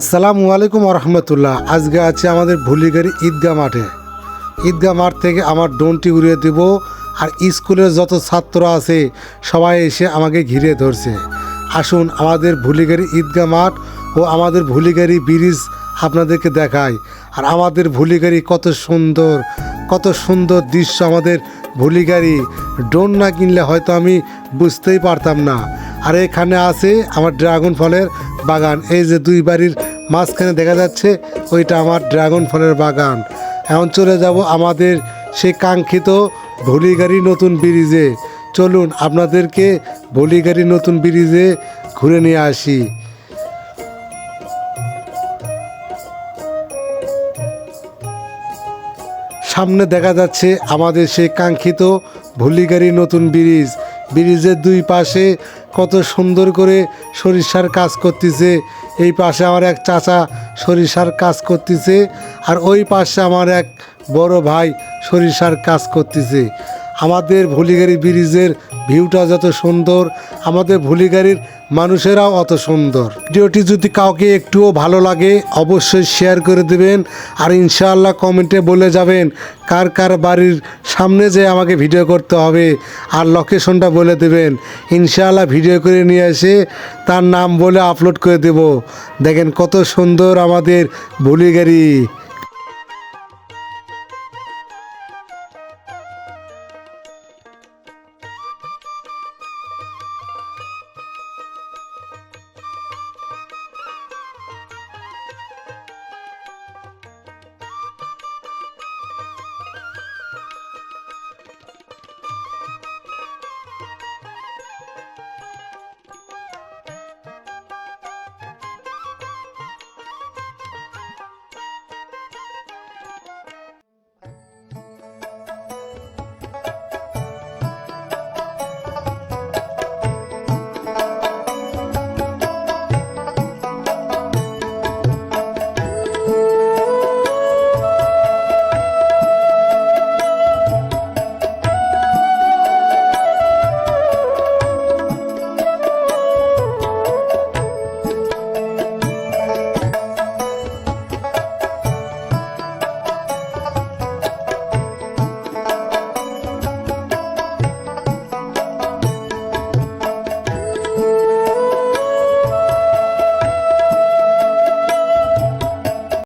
আসসালামু আলাইকুম রহমতুল্লাহ। আজকে আছে আমাদের ভুলিগাড়ি ঈদগাহ মাঠে। ঈদগাহ মাঠ থেকে আমার ড্রোনটি উড়িয়ে দেব, আর স্কুলের যত ছাত্র আছে সবাই এসে আমাকে ঘিরে ধরছে। আসুন আমাদের ভুলিগাড়ি ঈদগাহ মাঠ ও আমাদের ভুলিগাড়ি ব্রিজ আপনাদেরকে দেখাই। আর আমাদের ভুলিগাড়ি কত সুন্দর দৃশ্য। আমাদের ভুলিগাড়ি ড্রোন না কিনলে হয়তো আমি বুঝতেই পারতাম না। আর এখানে আছে আমার ড্রাগন ফলের বাগান। এই যে দুই বাড়ির মাঝখানে দেখা যাচ্ছে ওইটা আমার ড্রাগন ফলের বাগান। এখন চলে যাব আমাদের সেই কাঙ্ক্ষিত ভুলিগাড়ি নতুন ব্রিজে। চলুন আপনাদেরকে ভুলিগাড়ি নতুন ব্রিজে ঘুরে নিয়ে আসি। সামনে দেখা যাচ্ছে আমাদের সেই কাঙ্ক্ষিত ভুলিগাড়ি নতুন ব্রিজ। ব্রিজের দুই পাশে কত সুন্দর করে সরিষার কাজ করতেছে। এই পাশে আমার এক চাচা সরিষার কাজ করতেছে, আর ওই পাশে আমার এক বড় ভাই সরিষার কাজ করতেছে। আমাদের ভুলিগাড়ি ব্রিজের ভিউটা যত সুন্দর, আমাদের ভুলিগাড়ির মানুষেরাও অত সুন্দর। ভিডিওটি যদি কাউকে একটুও ভালো লাগে অবশ্যই শেয়ার করে দেবেন, আর ইনশাআল্লাহ কমেন্টে বলে যাবেন কার কার বাড়ির সামনে যে আমাকে ভিডিও করতে হবে, আর লোকেশনটা বলে দেবেন। ইনশাআল্লাহ ভিডিও করে নিয়ে এসে তার নাম বলে আপলোড করে দেব। দেখেন কত সুন্দর আমাদের ভুলিগাড়ি।